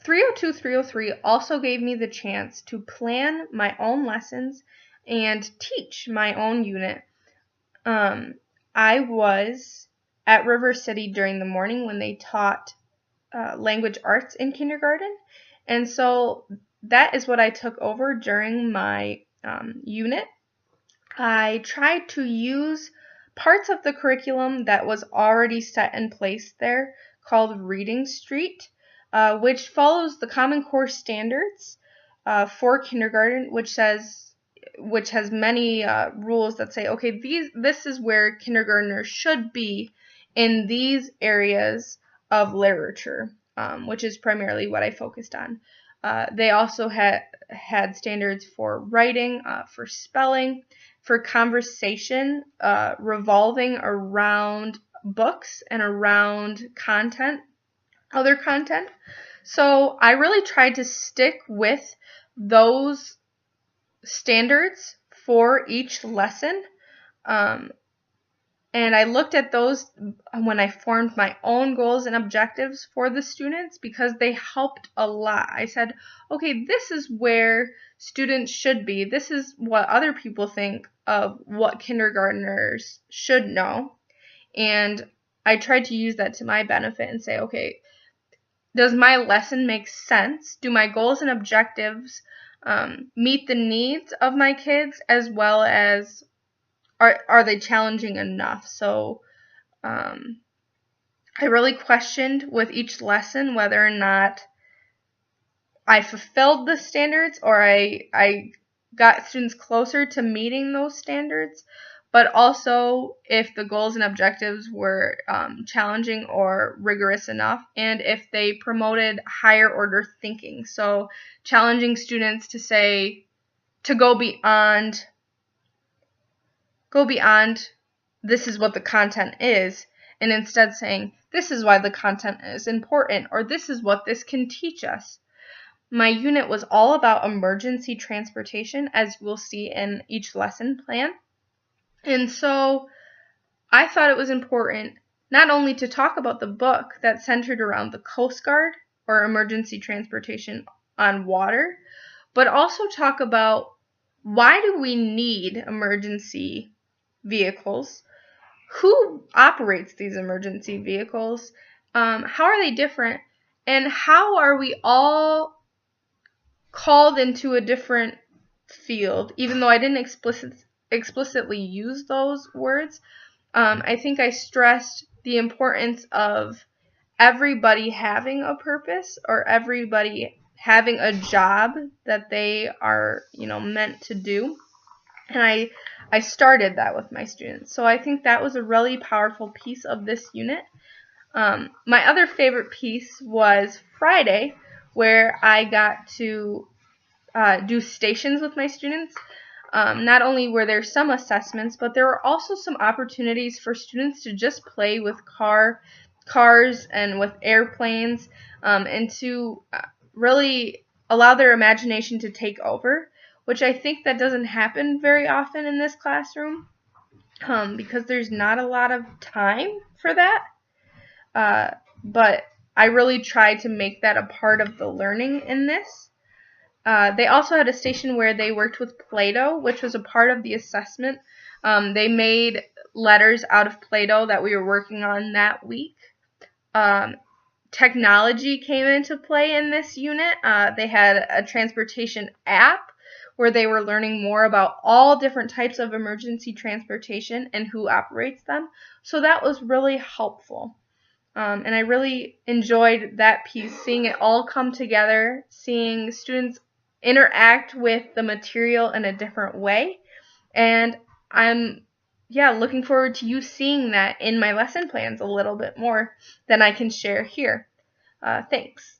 302, 303 also gave me the chance to plan my own lessons and teach my own unit. I was at River City during the morning when they taught language arts in kindergarten, and so that is what I took over during my unit. I tried to use parts of the curriculum that was already set in place there, called Reading Street, which follows the Common Core standards for kindergarten, which has many rules that say, okay, this is where kindergartners should be in these areas of literature, which is primarily what I focused on. They also had standards for writing, for spelling, for conversation, revolving around books and around other content. So I really tried to stick with those standards for each lesson. And I looked at those when I formed my own goals and objectives for the students because they helped a lot. I said, okay, this is where students should be. This is what other people think of what kindergartners should know. And I tried to use that to my benefit and say, okay, does my lesson make sense? Do my goals and objectives meet the needs of my kids, as well as are they challenging enough? So I really questioned with each lesson whether or not I fulfilled the standards or I got students closer to meeting those standards, but also if the goals and objectives were challenging or rigorous enough, and if they promoted higher order thinking. So challenging students to go beyond this is what the content is, and instead saying this is why the content is important, or this is what this can teach us. My unit was all about emergency transportation, as we'll see in each lesson plan. And so I thought it was important not only to talk about the book that centered around the Coast Guard or emergency transportation on water, but also talk about why do we need emergency vehicles? Who operates these emergency vehicles? How are they different? And how are we all called into a different field, even though I didn't explicitly use those words? I think I stressed the importance of everybody having a purpose, or everybody having a job that they are, meant to do. And I started that with my students. So I think that was a really powerful piece of this unit. My other favorite piece was Friday, where I got to do stations with my students. Not only were there some assessments, but there were also some opportunities for students to just play with cars and with airplanes, and to really allow their imagination to take over, which I think that doesn't happen very often in this classroom, because there's not a lot of time for that. But I really tried to make that a part of the learning in this. They also had a station where they worked with Play-Doh, which was a part of the assessment. They made letters out of Play-Doh that we were working on that week. Technology came into play in this unit. They had a transportation app where they were learning more about all different types of emergency transportation and who operates them. So that was really helpful. And I really enjoyed that piece, seeing it all come together, seeing students interact with the material in a different way. And I'm looking forward to you seeing that in my lesson plans a little bit more than I can share here. Thanks.